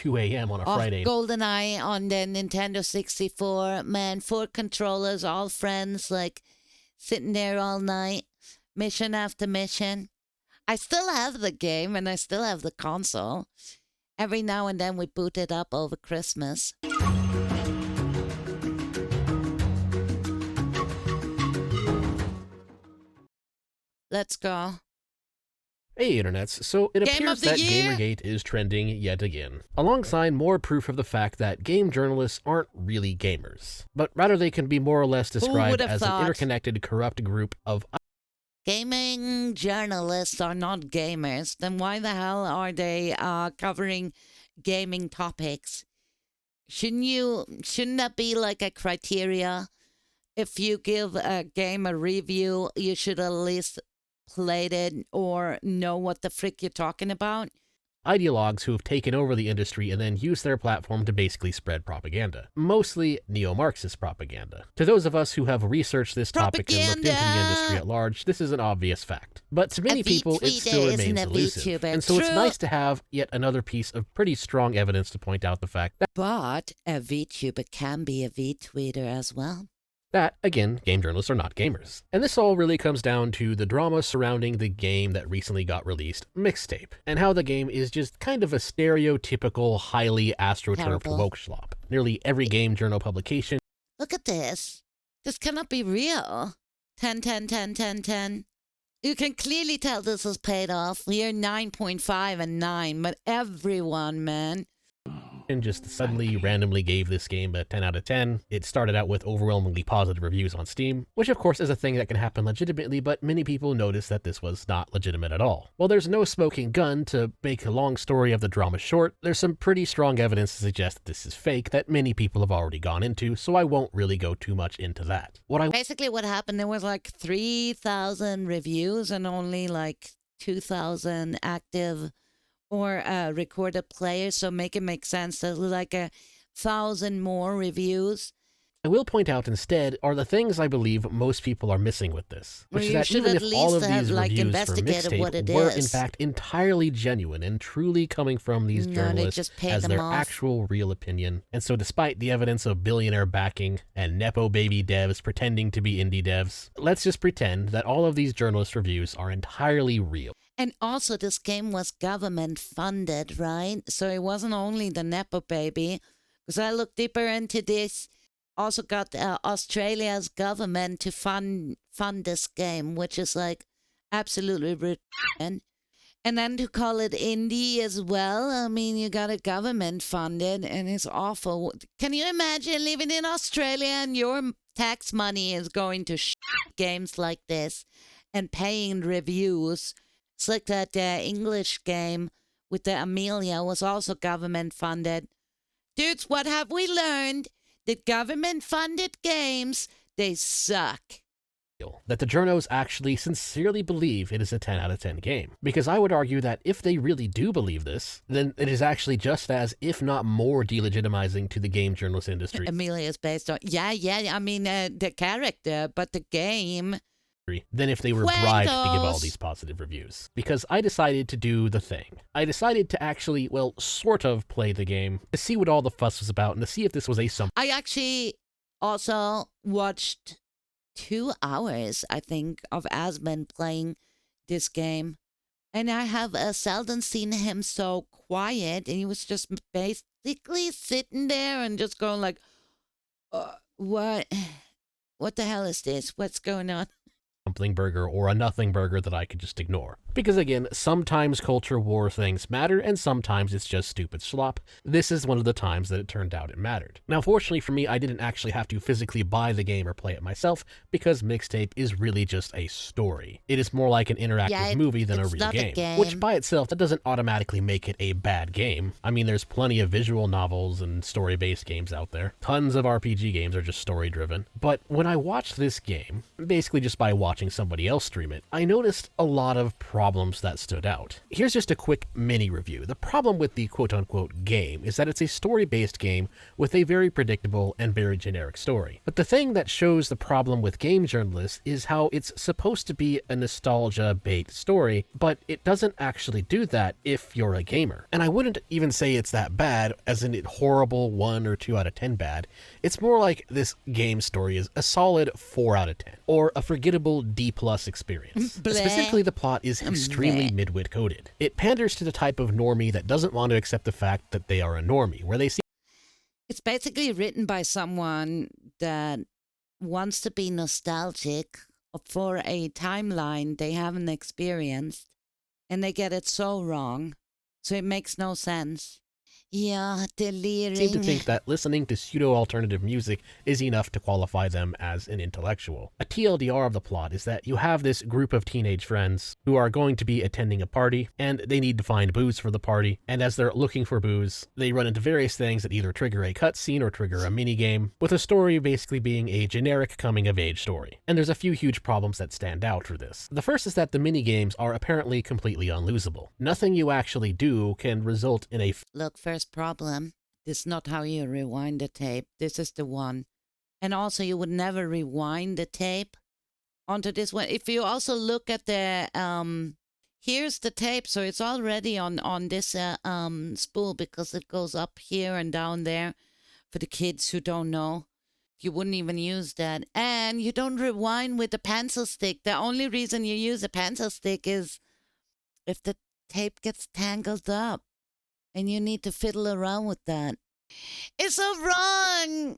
2 a.m. on a Friday. GoldenEye on the Nintendo 64. Man, 4 controllers, all friends, like sitting there all night, mission after mission. I still have the game and I still have the console. Every now and then we boot it up over Christmas. Let's go. Hey, internets. So it appears that Gamergate is trending yet again, alongside more proof of the fact that game journalists aren't really gamers, but rather they can be more or less described as an interconnected, corrupt group of... Gaming journalists are not gamers. Then why the hell are they covering gaming topics? Shouldn't that be like a criteria? If you give a game a review, you should at least played it or know what the frick you're talking about. Ideologues who have taken over the industry and then use their platform to basically spread propaganda. Mostly neo-Marxist propaganda. To those of us who have researched this topic and looked into the industry at large, this is an obvious fact. But to many people, it still remains elusive. And so it's nice to have yet another piece of pretty strong evidence to point out the fact that... But a VTuber can be a VTweeter as well. That, again, game journalists are not gamers. And this all really comes down to the drama surrounding the game that recently got released, Mixtape, and how the game is just kind of a stereotypical, highly astroturfed woke-schlop. Nearly every game journal publication... Look at this. This cannot be real. 10, 10, 10, 10, 10. You can clearly tell this is paid off. We're 9.5 and 9, but everyone, man... and just suddenly randomly gave this game a 10 out of 10. It started out with overwhelmingly positive reviews on Steam, which of course is a thing that can happen legitimately, but many people noticed that this was not legitimate at all. While there's no smoking gun to make a long story of the drama short, there's some pretty strong evidence to suggest that this is fake that many people have already gone into, so I won't really go too much into that. Basically what happened, there was like 3,000 reviews and only like 2,000 active or recorded players, so make it make sense. There's like 1,000 more reviews. I will point out instead are the things I believe most people are missing with this, which is that even if all of these reviews for Mixtape were in fact entirely genuine and truly coming from these journalists as their actual real opinion, and so despite the evidence of billionaire backing and nepo baby devs pretending to be indie devs, let's just pretend that all of these journalist reviews are entirely real. And also this game was government funded, right? So it wasn't only the nepo baby, because I looked deeper into this. Also got Australia's government to fund this game, which is like absolutely ridiculous. And then to call it indie as well, I mean, you got it government funded and it's awful. Can you imagine living in Australia and your tax money is going to games like this and paying reviews? It's like that English game with the Amelia was also government funded. Dudes, what have we learned? The government-funded games, they suck. That the journos actually sincerely believe it is a 10 out of 10 game. Because I would argue that if they really do believe this, then it is actually just as, if not more, delegitimizing to the game journalist industry. Amelia is based on, I mean, the character, but the game... than if they were bribed to give all these positive reviews. Because I decided to do the thing. I decided to actually, well, sort of play the game, to see what all the fuss was about, and to see if this was a I actually also watched 2 hours, I think, of Asman playing this game. And I have seldom seen him so quiet, and he was just basically sitting there and just going like, what the hell is this? What's going on? Something burger or a nothing burger that I could just ignore. Because again, sometimes culture war things matter and sometimes it's just stupid slop. This is one of the times that it turned out it mattered. Now fortunately for me, I didn't actually have to physically buy the game or play it myself because Mixtape is really just a story. It is more like an interactive movie than a real game. Which by itself, that doesn't automatically make it a bad game. I mean, there's plenty of visual novels and story-based games out there. Tons of RPG games are just story-driven. But when I watched this game, basically just by watching watching somebody else stream it, I noticed a lot of problems that stood out. Here's just a quick mini review. The problem with the quote-unquote game is that it's a story-based game with a very predictable and very generic story. But the thing that shows the problem with game journalists is how it's supposed to be a nostalgia-bait story, but it doesn't actually do that if you're a gamer. And I wouldn't even say it's that bad, as in it horrible 1 or 2 out of 10 bad. It's more like this game story is a solid 4 out of 10, or a forgettable D+ experience. Specifically, the plot is extremely midwit coded. It panders to the type of normie that doesn't want to accept the fact that they are a normie, where they see it's basically written by someone that wants to be nostalgic for a timeline they haven't experienced, and they get it so wrong, so it makes no sense. Yeah, delirium. Seem to think that listening to pseudo-alternative music is enough to qualify them as an intellectual. A TLDR of the plot is that you have this group of teenage friends who are going to be attending a party, and they need to find booze for the party, and as they're looking for booze, they run into various things that either trigger a cutscene or trigger a minigame, with a story basically being a generic coming-of-age story. And there's a few huge problems that stand out for this. The first is that the minigames are apparently completely unlosable. Nothing you actually do can result in a Look, first problem, this is not how you rewind the tape. This is the one. And also, you would never rewind the tape onto this one. If you also look at the, here's the tape, so it's already on this spool because it goes up here and down there for the kids who don't know. You wouldn't even use that. And you don't rewind with the pencil stick. The only reason you use a pencil stick is if the tape gets tangled up. And you need to fiddle around with that. It's so wrong!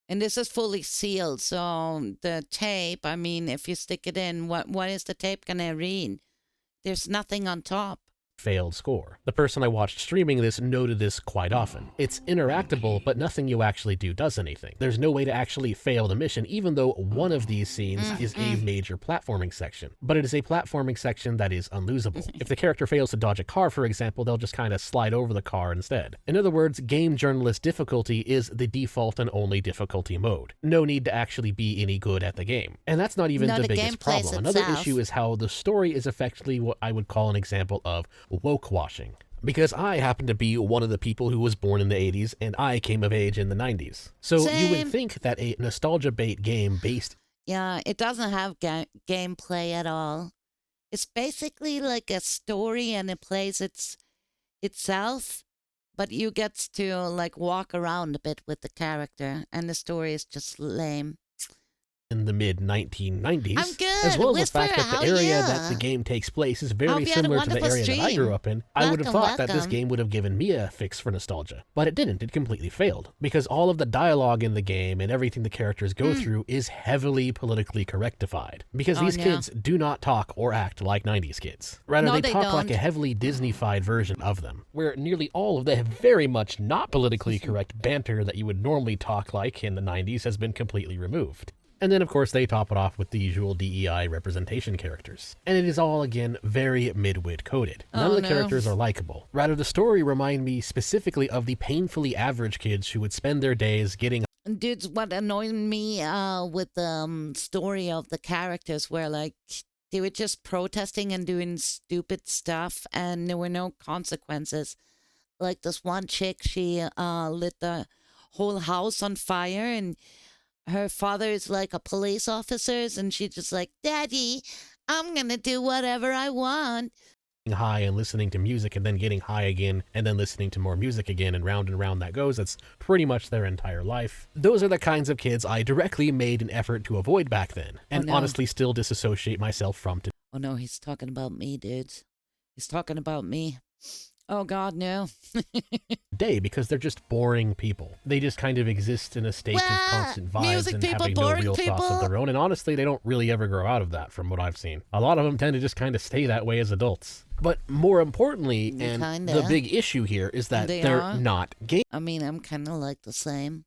And this is fully sealed, so the tape, I mean, if you stick it in, what is the tape going to read? There's nothing on top. Failed score. The person I watched streaming this noted this quite often. It's interactable, but nothing you actually do does anything. There's no way to actually fail the mission, even though one of these scenes is a major platforming section. But it is a platforming section that is unlosable. If the character fails to dodge a car, for example, they'll just kind of slide over the car instead. In other words, game journalist difficulty is the default and only difficulty mode. No need to actually be any good at the game. And that's not even the biggest problem. Another issue is how the story is effectively what I would call an example of woke washing. Because I happen to be one of the people who was born in the 80s and I came of age in the 90s. So you would think that a nostalgia bait game based... Yeah, it doesn't have gameplay at all. It's basically like a story and it plays itself, but you get to like walk around a bit with the character and the story is just lame. In the mid-1990s, I'm good. as well as Whisper, the fact that the area that the game takes place is very similar to the area that I grew up in, I would have thought that this game would have given me a fix for nostalgia. But it didn't. It completely failed. Because all of the dialogue in the game and everything the characters go through is heavily politically correctified. Because these kids do not talk or act like 90s kids. Rather, they talk like a heavily Disney-fied version of them, where nearly all of the very much not politically correct banter that you would normally talk like in the 90s has been completely removed. And then, of course, they top it off with the usual DEI representation characters. And it is all, again, very midwit coded. None of the characters are likable. Rather, the story remind me specifically of the painfully average kids who would spend their days getting... Dude, what annoyed me with the story of the characters where, like, they were just protesting and doing stupid stuff, and there were no consequences. Like, this one chick, she lit the whole house on fire, and... her father is like a police officer, and she's just like, Daddy, I'm going to do whatever I want. High and listening to music and then getting high again and then listening to more music again and round that goes. That's pretty much their entire life. Those are the kinds of kids I directly made an effort to avoid back then and honestly still disassociate myself from today. Oh no, he's talking about me, dudes. He's talking about me. Oh God, no. Because they're just boring people. They just kind of exist in a state of constant vibes and having no real thoughts of their own. And honestly, they don't really ever grow out of that from what I've seen. A lot of them tend to just kind of stay that way as adults. But more importantly, the big issue here is that they're not gay. I mean, I'm kind of like the same.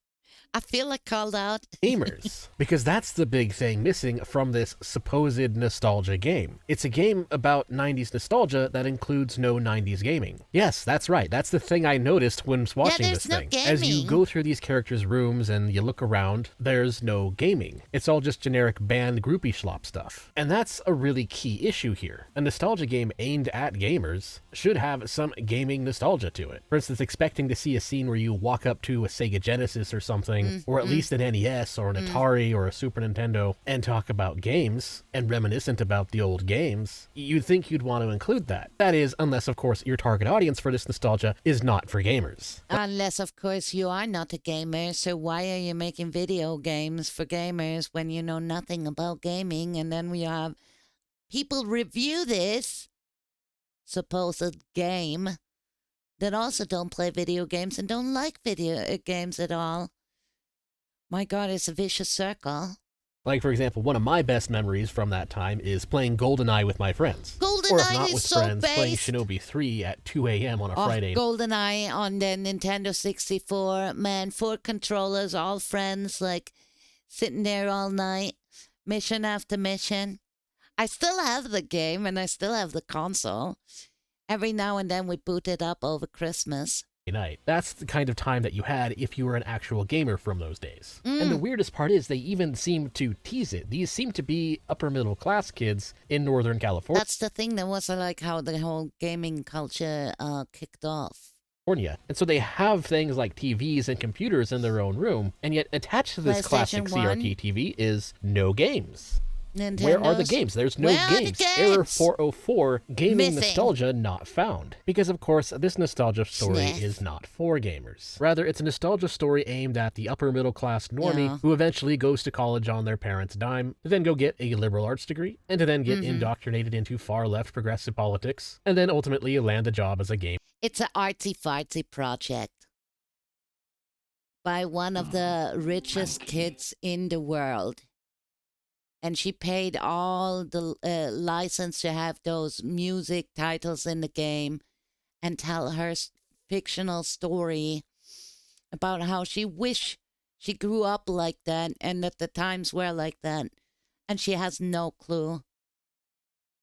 I feel like called out. Gamers, because that's the big thing missing from this supposed nostalgia game. It's a game about 90s nostalgia that includes no 90s gaming. Yes, that's right. That's the thing I noticed when watching this thing. As you go through these characters' rooms and you look around, there's no gaming. It's all just generic band groupie schlop stuff. And that's a really key issue here. A nostalgia game aimed at gamers should have some gaming nostalgia to it. For instance, expecting to see a scene where you walk up to a Sega Genesis or something, or at least an NES or an Atari or a Super Nintendo, and talk about games and reminiscent about the old games, you'd think you'd want to include that. That is, unless of course your target audience for this nostalgia is not for gamers. Unless of course you are not a gamer, so why are you making video games for gamers when you know nothing about gaming? And then we have people review this supposed game that also don't play video games and don't like video games at all. My God, it's a vicious circle. Like, for example, one of my best memories from that time is playing GoldenEye with my friends. GoldenEye or if not is with so friends, playing based. Shinobi 3 at 2 a.m. on a Friday. GoldenEye on the Nintendo 64. Man, 4 controllers, all friends, like, sitting there all night, mission after mission. I still have the game, and I still have the console. Every now and then we boot it up over Christmas. Night. That's the kind of time that you had if you were an actual gamer from those days. And the weirdest part is they even seem to tease it. These seem to be upper middle class kids in Northern California. That's the thing. That was like how the whole gaming culture kicked off. And so they have things like TVs and computers in their own room, and yet attached to this classic CRT TV is no games. Nintendo's. Where are the games? There's no games. Error 404, gaming Missing. nostalgia not found. Because, of course, this nostalgia story is not for gamers. Rather, it's a nostalgia story aimed at the upper middle class normie who eventually goes to college on their parents' dime, to then go get a liberal arts degree, and to then get indoctrinated into far left progressive politics, and then ultimately land a job as a game. It's an artsy-fartsy project by one of the richest kids in the world. And she paid all the license to have those music titles in the game and tell her fictional story about how she wished she grew up like that and that the times were like that. And she has no clue.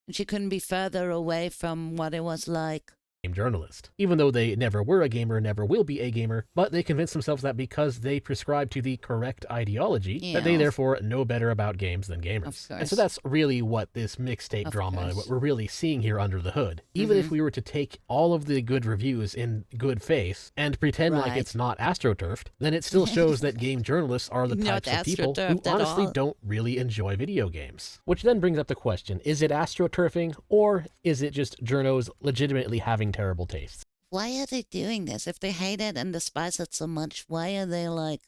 And she couldn't be further away from what it was like. Journalist. Even though they never were a gamer, never will be a gamer, but they convince themselves that because they prescribe to the correct ideology, that they therefore know better about games than gamers. And so that's really what this mixtape drama, what we're really seeing here under the hood. Even if we were to take all of the good reviews in good faith and pretend like it's not astroturfed, then it still shows that game journalists are the types of people who honestly don't really enjoy video games. Which then brings up the question, is it astroturfing, or is it just journos legitimately having terrible tastes? Why are they doing this? If they hate it and despise it so much, why are they like...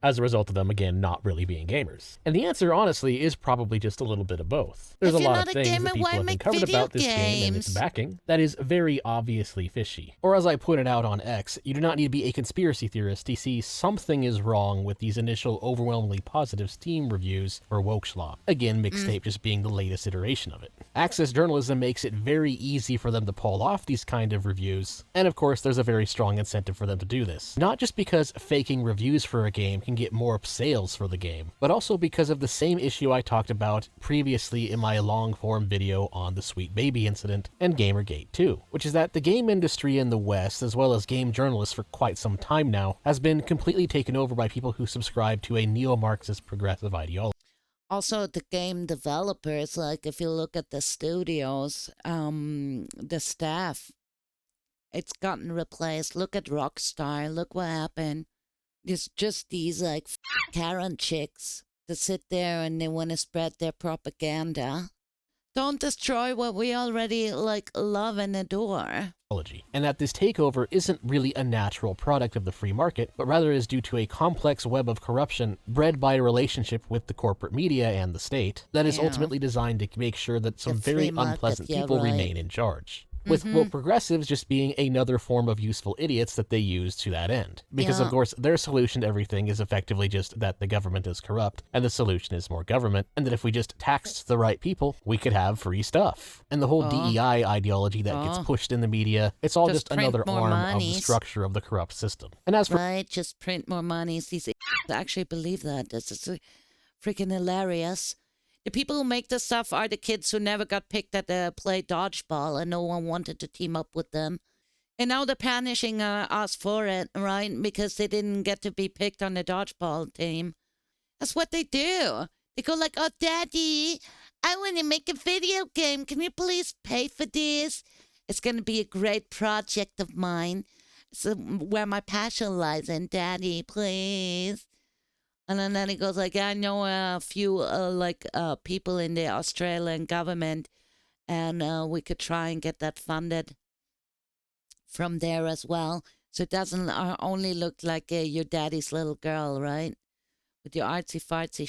As a result of them, again, not really being gamers. And the answer, honestly, is probably just a little bit of both. There's a lot of things that people have uncovered about this game and its backing that is very obviously fishy. Or as I pointed out on X, you do not need to be a conspiracy theorist to see something is wrong with these initial overwhelmingly positive Steam reviews for woke schlop. Again, Mixtape just being the latest iteration of it. Access journalism makes it very easy for them to pull off these kind of reviews, and of course there's a very strong incentive for them to do this. Not just because faking reviews for a game can get more sales for the game, but also because of the same issue I talked about previously in my long-form video on the Sweet Baby incident and Gamergate 2, which is that the game industry in the West, as well as game journalists for quite some time now, has been completely taken over by people who subscribe to a neo-Marxist progressive ideology. Also, the game developers, like if you look at the studios, the staff, it's gotten replaced. Look at Rockstar, look what happened. There's just these like Karen chicks that sit there and they want to spread their propaganda. Don't destroy what we already like love and adore. And that this takeover isn't really a natural product of the free market, but rather is due to a complex web of corruption bred by a relationship with the corporate media and the state that is ultimately designed to make sure that some very unpleasant people remain in charge. with woke progressives just being another form of useful idiots that they use to that end. Because, of course, their solution to everything is effectively just that the government is corrupt, and the solution is more government, and that if we just taxed the right people, we could have free stuff. And the whole DEI ideology that gets pushed in the media, it's all just another arm of the structure of the corrupt system. And as for just print more monies. These actually believe that. This is freaking hilarious. The people who make this stuff are the kids who never got picked at the play dodgeball and no one wanted to team up with them. And now they're punishing us for it, right? Because they didn't get to be picked on the dodgeball team. That's what they do. They go like, oh, Daddy, I want to make a video game. Can you please pay for this? It's going to be a great project of mine. So where my passion lies in, Daddy, please. And then he goes like, I know a few people in the Australian government, and we could try and get that funded from there as well. So it doesn't only look like your daddy's little girl, right? With your artsy-fartsy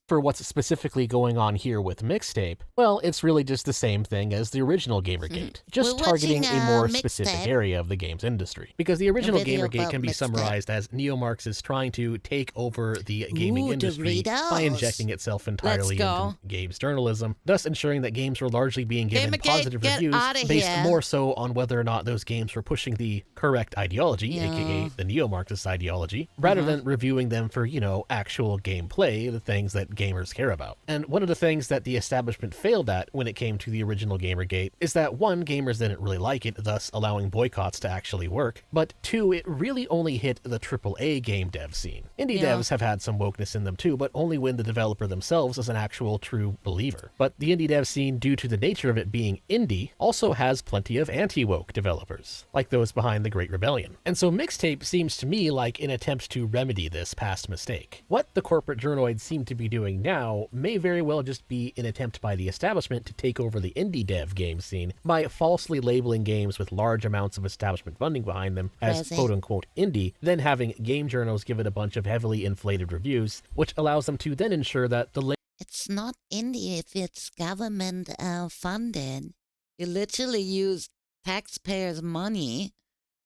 for what's specifically going on here with Mixtape, well, it's really just the same thing as the original Gamergate, just targeting a more specific area of the games industry. Because the original Gamergate can be summarized as neo-Marxists trying to take over the gaming industry by injecting itself entirely into games journalism, thus ensuring that games were largely being given positive reviews based more so on whether or not those games were pushing the correct ideology, aka the neo-Marxist ideology, rather than reviewing them for, you know, actual gameplay, the things that gamers care about. And one of the things that the establishment failed at when it came to the original Gamergate is that, one, gamers didn't really like it, thus allowing boycotts to actually work, but two, it really only hit the AAA game dev scene. Indie devs have had some wokeness in them too, but only when the developer themselves is an actual true believer. But the indie dev scene, due to the nature of it being indie, also has plenty of anti-woke developers, like those behind the Great Rebellion. And so Mixtape seems to me like an attempt to remedy this past mistake. What the corporate journoids seem to be doing now may very well just be an attempt by the establishment to take over the indie dev game scene by falsely labeling games with large amounts of establishment funding behind them as quote-unquote indie, then having game journals give it a bunch of heavily inflated reviews, which allows them to then ensure that the it's not indie if it's government funded. You literally use taxpayers' money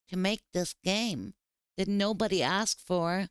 to make this game that nobody asked for,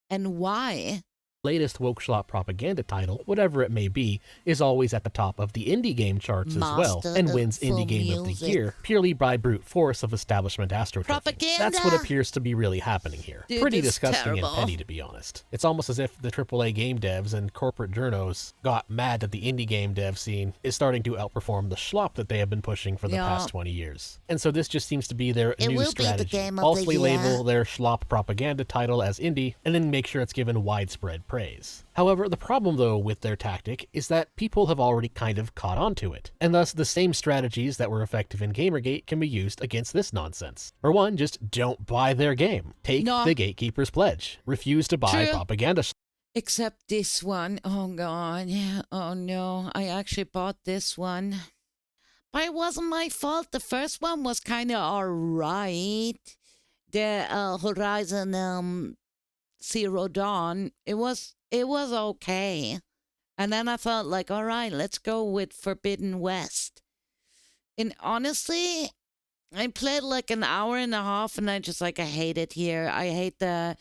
and why? Latest woke schlop propaganda title, whatever it may be, is always at the top of the indie game charts as well, and wins Indie Game of the Year purely by brute force of establishment astroturfing. That's what appears to be really happening here. Dude, pretty disgusting terrible. and petty, to be honest. It's almost as if the AAA game devs and corporate journos got mad that the indie game dev scene is starting to outperform the schlop that they have been pushing for the past 20 years. And so this just seems to be their new strategy. Falsely label their schlop propaganda title as indie, and then make sure it's given widespread praise. However, the problem though with their tactic is that people have already kind of caught on to it, and thus the same strategies that were effective in Gamergate can be used against this nonsense. For one, just don't buy their game. Take the gatekeeper's pledge. Refuse to buy propaganda. Except this one. Oh god, yeah. Oh no, I actually bought this one. But it wasn't my fault. The first one was kind of alright. The Horizon Zero Dawn, it was okay. And then I thought like, all right, let's go with Forbidden West. And honestly, I played like an hour and a half and I just like, I hate it here. I hate the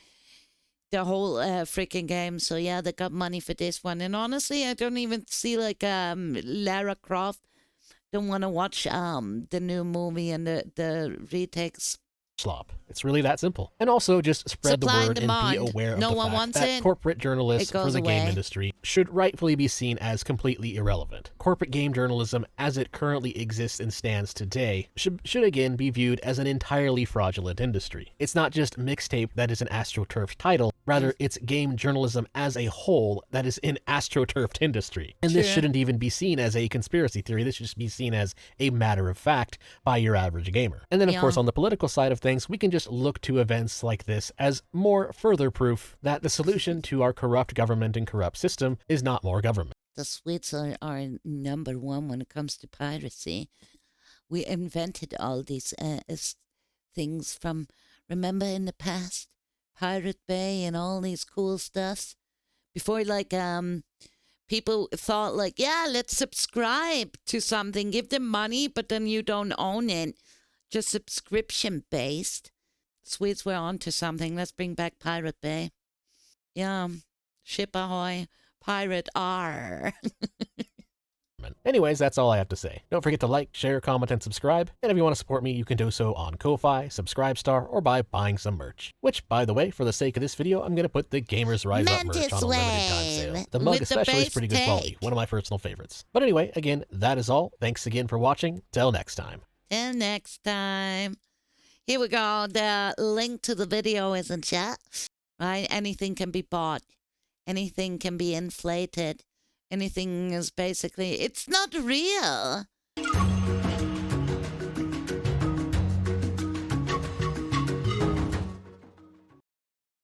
whole freaking game. So yeah, they got money for this one. And honestly, I don't even see like Lara Croft. Don't want to watch the new movie and the retakes. Slop. It's really that simple. And also just spread the word and be aware of the fact that corporate journalists for the game industry should rightfully be seen as completely irrelevant. Corporate game journalism, as it currently exists and stands today, should again be viewed as an entirely fraudulent industry. It's not just Mixtape that is an astroturfed title, rather it's game journalism as a whole that is an astroturfed industry. And this shouldn't even be seen as a conspiracy theory, this should just be seen as a matter of fact by your average gamer. And then of course on the political side of things, we can just look to events like this as more further proof that the solution to our corrupt government and corrupt system is not more government. The Swedes are number one when it comes to piracy. We invented all these things from, remember in the past, Pirate Bay and all these cool stuffs? Before people thought like, yeah, let's subscribe to something, give them money, but then you don't own it. Just subscription based. Swedes were onto something. Let's bring back Pirate Bay. Yeah. Ship ahoy. Pirate R. Anyways, that's all I have to say. Don't forget to like, share, comment, and subscribe. And if you want to support me, you can do so on Ko-Fi, Subscribestar, or by buying some merch. Which, by the way, for the sake of this video, I'm going to put the Gamers Rise Up merch on a limited time sale. The mug especially is pretty good quality. One of my personal favorites. But anyway, again, that is all. Thanks again for watching. Till next time. Till next time. Here we go. The link to the video is in chat. Right? Anything can be bought. Anything can be inflated. Anything is basically, it's not real.